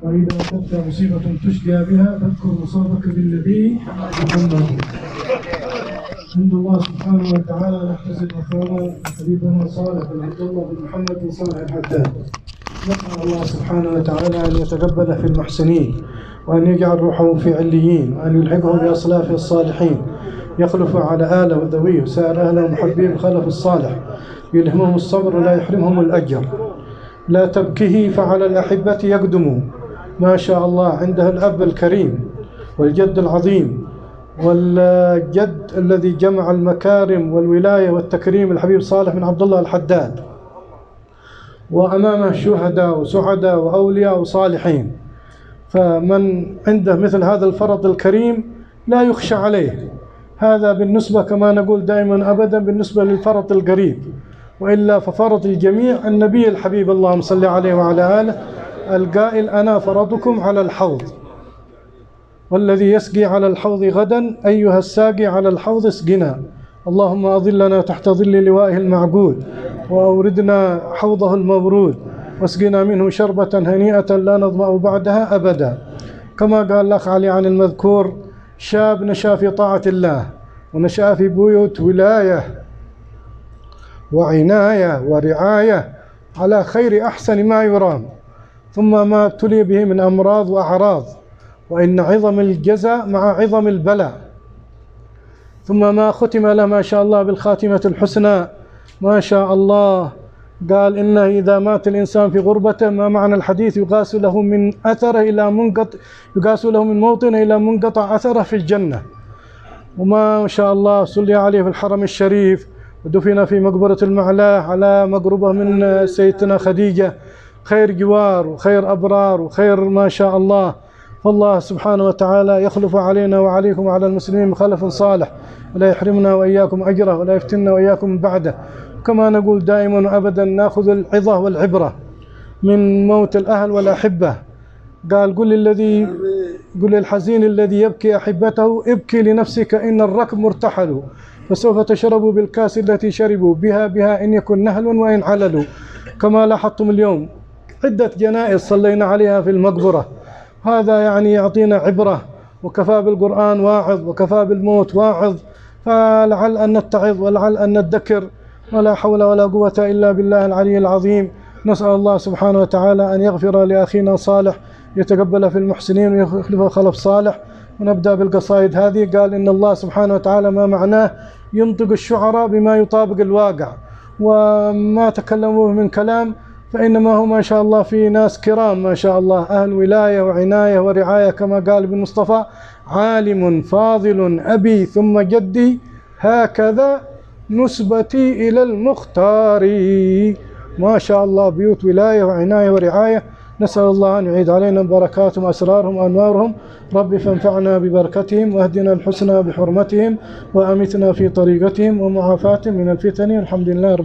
وإذا أتتك مصيبة تشجى بها فاذكر مصابك بالنبي محمد. عند الله سبحانه وتعالى نحتسب أخانا حبيبنا صالح بن عبد الله بن محمد بن صالح الحداد. نسأل الله سبحانه وتعالى أن يتقبل في المحسنين، وأن يجعل روحه في عليين، وأن يلحقه بأصلافه الصالحين، يخلف على آله وذويه وسائر أهله ومحبيه الخلف الصالح، يلهمهم الصبر ولا يحرمهم الأجر. لا تبكيه فعلى الأحبة يقدموا. ما شاء الله، عنده الأب الكريم والجد العظيم والجد الذي جمع المكارم والولاية والتكريم، الحبيب صالح بن عبد الله الحداد، وأمامه شهداء وسعداء وأولياء وصالحين. فمن عنده مثل هذا الفرط الكريم لا يخشى عليه. هذا بالنسبة كما نقول دائما أبدا بالنسبة للفرط القريب، وإلا ففرط الجميع النبي الحبيب اللهم صل عليه وعلى آله القائل: أنا فرطكم على الحوض، والذي يسقي على الحوض غدا أيها الساقي على الحوض اسقنا. اللهم أظلنا تحت ظل لوائه المعقود، وأوردنا حوضه المورود، واسقنا منه شربة هنيئة لا نظمأ بعدها أبدا. كما قال الأخ علي عن المذكور: شاب نشأ في طاعة الله، ونشأ في بيوت ولاية وعناية ورعاية على خير أحسن ما يرام، ثم ما ابتلي به من أمراض وأعراض، وإن عظم الجزاء مع عظم البلاء، ثم ما ختم له ما شاء الله بالخاتمة الحسنى ما شاء الله. قال: إنه إذا مات الإنسان في غربته، ما معنى الحديث؟ يقاس له من أثره إلى منقطع، يقاس له من موطنه إلى منقطع أثره في الجنة. وما شاء الله صلي عليه في الحرم الشريف، ودفن في مقبرة المعلاه على مقربة من سيدتنا خديجة. خير جوار وخير أبرار وخير ما شاء الله. فالله سبحانه وتعالى يخلف علينا وعليكم وعلى المسلمين بخلف صالح، ولا يحرمنا وإياكم أجره، ولا يفتننا وإياكم من بعده. كما نقول دائما وأبدا نأخذ العظة والعبرة من موت الأهل والأحبة. قال: قل للحزين الذي يبكي أحبته: ابكي لنفسك إن الركب مرتحل، فسوف تشرب بالكاس التي شربوا بها إن يكن نهل وإن عللوا. كما لاحظتم اليوم عدة جنائز صلينا عليها في المقبرة، هذا يعني يعطينا عبرة، وكفى بالقرآن واعظ وكفى بالموت واعظ. فلعل أن نتعظ ولعل أن ندكر، ولا حول ولا قوة إلا بالله العلي العظيم. نسأل الله سبحانه وتعالى أن يغفر لأخينا صالح، يتقبل في المحسنين ويخلفه خلف صالح. ونبدأ بالقصائد هذه. قال: إن الله سبحانه وتعالى ما معناه ينطق الشعراء بما يطابق الواقع، وما تكلموا من كلام فإنما هو ما شاء الله في ناس كرام ما شاء الله، أهل ولاية وعناية ورعاية. كما قال ابن مصطفى: عالم فاضل أبي ثم جدي، هكذا نسبتي إلى المختار. ما شاء الله بيوت ولاية وعناية ورعاية. نسأل الله أن يعيد علينا بركاتهم وأسرارهم وأنوارهم. رب فانفعنا ببركتهم، واهدنا الحسنى بحرمتهم، وأمتنا في طريقتهم، ومعافاتهم من الفتن. الحمد لله رب